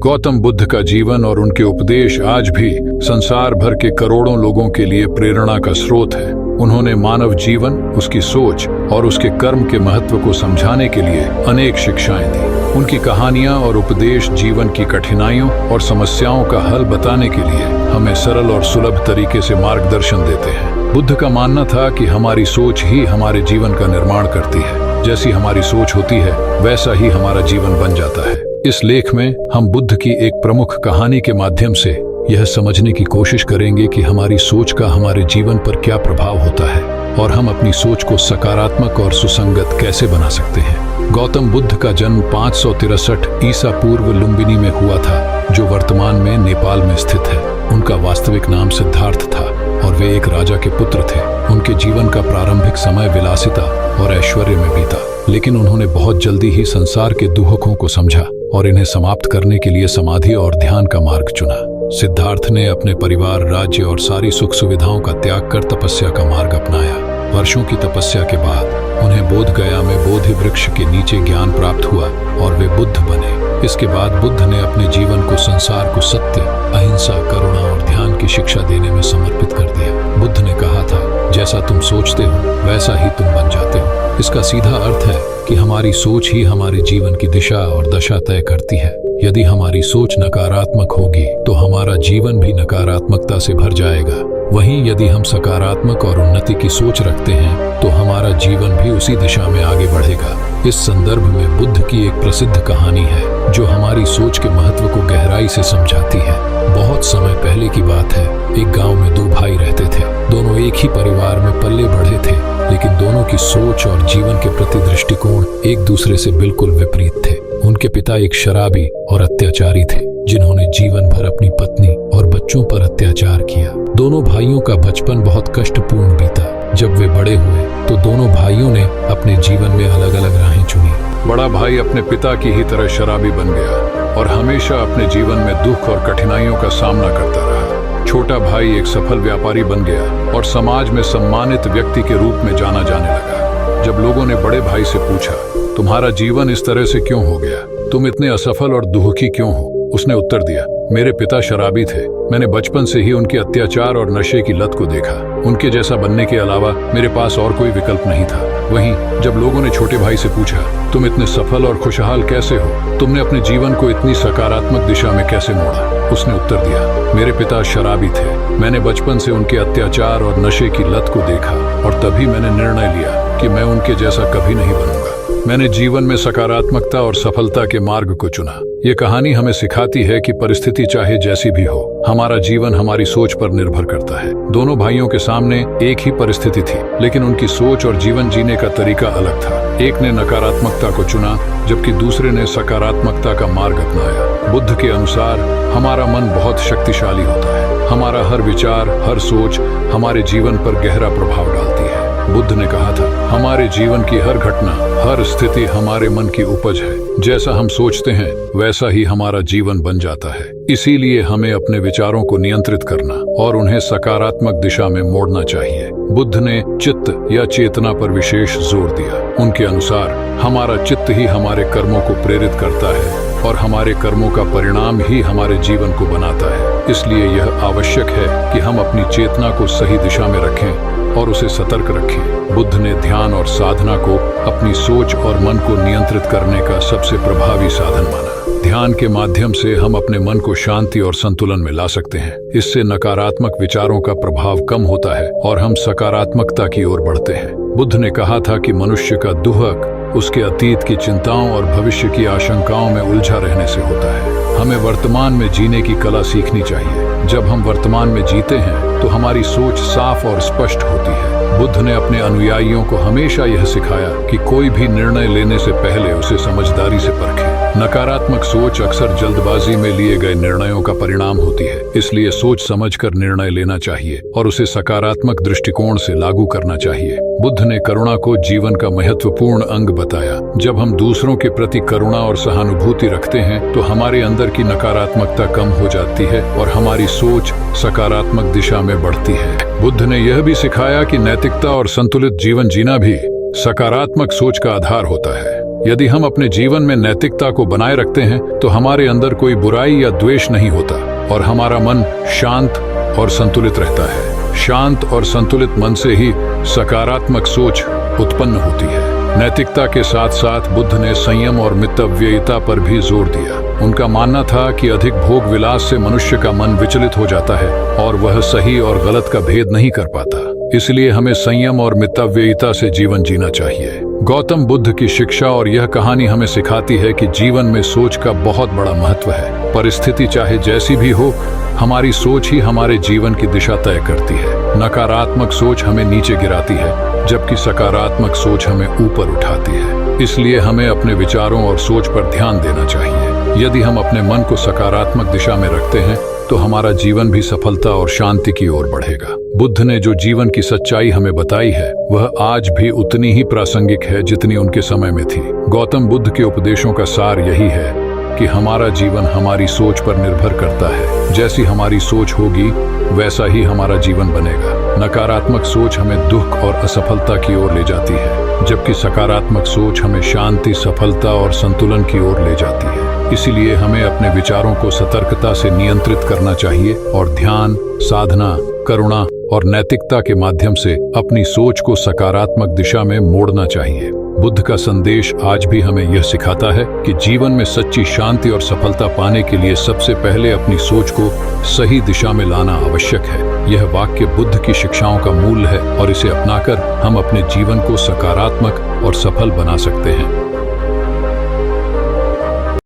गौतम बुद्ध का जीवन और उनके उपदेश आज भी संसार भर के करोड़ों लोगों के लिए प्रेरणा का स्रोत है। उन्होंने मानव जीवन, उसकी सोच और उसके कर्म के महत्व को समझाने के लिए अनेक शिक्षाएं दी। उनकी कहानियां और उपदेश जीवन की कठिनाइयों और समस्याओं का हल बताने के लिए हमें सरल और सुलभ तरीके से मार्गदर्शन देते हैं। बुद्ध का मानना था कि हमारी सोच ही हमारे जीवन का निर्माण करती है। जैसी हमारी सोच होती है वैसा ही हमारा जीवन बन जाता है। इस लेख में हम बुद्ध की एक प्रमुख कहानी के माध्यम से यह समझने की कोशिश करेंगे कि हमारी सोच का हमारे जीवन पर क्या प्रभाव होता है और हम अपनी सोच को सकारात्मक और सुसंगत कैसे बना सकते हैं। गौतम बुद्ध का जन्म 563 ईसा पूर्व लुम्बिनी में हुआ था, जो वर्तमान में नेपाल में स्थित है। उनका वास्तविक नाम सिद्धार्थ था और वे एक राजा के पुत्र थे। उनके जीवन का प्रारंभिक समय विलासिता और ऐश्वर्य में बीता, लेकिन उन्होंने बहुत जल्दी ही संसार के दुखों को समझा और इन्हें समाप्त करने के लिए समाधि और ध्यान का मार्ग चुना। सिद्धार्थ ने अपने परिवार, राज्य और सारी सुख सुविधाओं का त्याग कर तपस्या का मार्ग अपनाया। वर्षों की तपस्या के बाद उन्हें बोध गया में बोधि वृक्ष के नीचे ज्ञान प्राप्त हुआ और वे बुद्ध बने। इसके बाद बुद्ध ने अपने जीवन को संसार को सत्य, अहिंसा, करुणा और ध्यान की शिक्षा देने में समर्पित कर दिया। बुद्ध ने कहा था, जैसा तुम सोचते हो वैसा ही तुम बन जाते हो। इसका सीधा अर्थ है कि हमारी सोच ही हमारे जीवन की दिशा और दशा तय करती है। यदि हमारी सोच नकारात्मक होगी तो हमारा जीवन भी नकारात्मकता से भर जाएगा। वहीं यदि हम सकारात्मक और उन्नति की सोच रखते हैं तो हमारा जीवन भी उसी दिशा में आगे बढ़ेगा। इस संदर्भ में बुद्ध की एक प्रसिद्ध कहानी है जो हमारी सोच के महत्व को गहराई से समझाती है। बहुत समय पहले की बात है, एक गांव में दो भाई रहते थे। दोनों एक ही परिवार में पले बढ़े थे, लेकिन दोनों की सोच और जीवन के प्रति दृष्टिकोण एक दूसरे से बिल्कुल विपरीत थे। उनके पिता एक शराबी और अत्याचारी थे, जिन्होंने जीवन भर अपनी पत्नी और बच्चों पर अत्याचार किया। दोनों भाइयों का बचपन बहुत कष्टपूर्ण बीता। जब वे बड़े हुए तो दोनों भाइयों ने अपने जीवन में अलग अलग राहें चुनी। बड़ा भाई अपने पिता की ही तरह शराबी बन गया और हमेशा अपने जीवन में दुख और कठिनाइयों का सामना करता रहा। छोटा भाई एक सफल व्यापारी बन गया और समाज में सम्मानित व्यक्ति के रूप में जाना जाने लगा। जब लोगों ने बड़े भाई से पूछा, तुम्हारा जीवन इस तरह से क्यों हो गया? तुम इतने असफल और दुखी क्यों हो? उसने उत्तर दिया, मेरे पिता शराबी थे। मैंने बचपन से ही उनके अत्याचार और नशे की लत को देखा। उनके जैसा बनने के अलावा मेरे पास और कोई विकल्प नहीं था। वहीं जब लोगों ने छोटे भाई से पूछा, तुम इतने सफल और खुशहाल कैसे हो? तुमने अपने जीवन को इतनी सकारात्मक दिशा में कैसे मोड़ा? उसने उत्तर दिया, मेरे पिता शराबी थे। मैंने बचपन से उनके अत्याचार और नशे की लत को देखा और तभी मैंने निर्णय लिया कि मैं उनके जैसा कभी नहीं बनूंगा। मैंने जीवन में सकारात्मकता और सफलता के मार्ग को चुना। ये कहानी हमें सिखाती है कि परिस्थिति चाहे जैसी भी हो, हमारा जीवन हमारी सोच पर निर्भर करता है। दोनों भाइयों के सामने एक ही परिस्थिति थी, लेकिन उनकी सोच और जीवन जीने का तरीका अलग था। एक ने नकारात्मकता को चुना जबकि दूसरे ने सकारात्मकता का मार्ग अपनाया। बुद्ध के अनुसार हमारा मन बहुत शक्तिशाली होता है। हमारा हर विचार, हर सोच हमारे जीवन पर गहरा प्रभाव डालती है। बुद्ध ने कहा था, हमारे जीवन की हर घटना, हर स्थिति हमारे मन की उपज है। जैसा हम सोचते हैं वैसा ही हमारा जीवन बन जाता है। इसीलिए हमें अपने विचारों को नियंत्रित करना और उन्हें सकारात्मक दिशा में मोड़ना चाहिए। बुद्ध ने चित्त या चेतना पर विशेष जोर दिया। उनके अनुसार हमारा चित्त ही हमारे कर्मों को प्रेरित करता है और हमारे कर्मों का परिणाम ही हमारे जीवन को बनाता है। इसलिए यह आवश्यक है कि हम अपनी चेतना को सही दिशा में रखें और उसे सतर्क रखें। बुद्ध ने ध्यान और साधना को अपनी सोच और मन को नियंत्रित करने का सबसे प्रभावी साधन माना। ध्यान के माध्यम से हम अपने मन को शांति और संतुलन में ला सकते हैं। इससे नकारात्मक विचारों का प्रभाव कम होता है और हम सकारात्मकता की ओर बढ़ते हैं। बुद्ध ने कहा था कि मनुष्य का दुख उसके अतीत की चिंताओं और भविष्य की आशंकाओं में उलझा रहने से होता है। हमें वर्तमान में जीने की कला सीखनी चाहिए। जब हम वर्तमान में जीते हैं तो हमारी सोच साफ और स्पष्ट होती है। बुद्ध ने अपने अनुयायियों को हमेशा यह सिखाया कि कोई भी निर्णय लेने से पहले उसे समझदारी से परखें। नकारात्मक सोच अक्सर जल्दबाजी में लिए गए निर्णयों का परिणाम होती है। इसलिए सोच समझकर निर्णय लेना चाहिए और उसे सकारात्मक दृष्टिकोण से लागू करना चाहिए। बुद्ध ने करुणा को जीवन का महत्वपूर्ण अंग बताया। जब हम दूसरों के प्रति करुणा और सहानुभूति रखते हैं तो हमारे अंदर की नकारात्मकता कम हो जाती है और हमारी सोच सकारात्मक दिशा में बढ़ती है। बुद्ध ने यह भी सिखाया कि नैतिकता और संतुलित जीवन जीना भी सकारात्मक सोच का आधार होता है। यदि हम अपने जीवन में नैतिकता को बनाए रखते हैं तो हमारे अंदर कोई बुराई या द्वेष नहीं होता और हमारा मन शांत और संतुलित रहता है। शांत और संतुलित मन से ही सकारात्मक सोच उत्पन्न होती है। नैतिकता के साथ साथ बुद्ध ने संयम और मितव्ययिता पर भी जोर दिया। उनका मानना था कि अधिक भोग विलास से मनुष्य का मन विचलित हो जाता है और वह सही और गलत का भेद नहीं कर पाता। इसलिए हमें संयम और मितव्ययिता से जीवन जीना चाहिए। गौतम बुद्ध की शिक्षा और यह कहानी हमें सिखाती है कि जीवन में सोच का बहुत बड़ा महत्व है। परिस्थिति चाहे जैसी भी हो, हमारी सोच ही हमारे जीवन की दिशा तय करती है। नकारात्मक सोच हमें नीचे गिराती है, जबकि सकारात्मक सोच हमें ऊपर उठाती है। इसलिए हमें अपने विचारों और सोच पर ध्यान देना चाहिए। यदि हम अपने मन को सकारात्मक दिशा में रखते हैं तो हमारा जीवन भी सफलता और शांति की ओर बढ़ेगा। बुद्ध ने जो जीवन की सच्चाई हमें बताई है वह आज भी उतनी ही प्रासंगिक है जितनी उनके समय में थी। गौतम बुद्ध के उपदेशों का सार यही है कि हमारा जीवन हमारी सोच पर निर्भर करता है। जैसी हमारी सोच होगी वैसा ही हमारा जीवन बनेगा। नकारात्मक सोच हमें दुख और असफलता की ओर ले जाती है, जबकि सकारात्मक सोच हमें शांति, सफलता और संतुलन की ओर ले जाती है। इसीलिए हमें अपने विचारों को सतर्कता से नियंत्रित करना चाहिए और ध्यान, साधना, करुणा और नैतिकता के माध्यम से अपनी सोच को सकारात्मक दिशा में मोड़ना चाहिए। बुद्ध का संदेश आज भी हमें यह सिखाता है कि जीवन में सच्ची शांति और सफलता पाने के लिए सबसे पहले अपनी सोच को सही दिशा में लाना आवश्यक है। यह वाक्य बुद्ध की शिक्षाओं का मूल है और इसे अपनाकर हम अपने जीवन को सकारात्मक और सफल बना सकते हैं।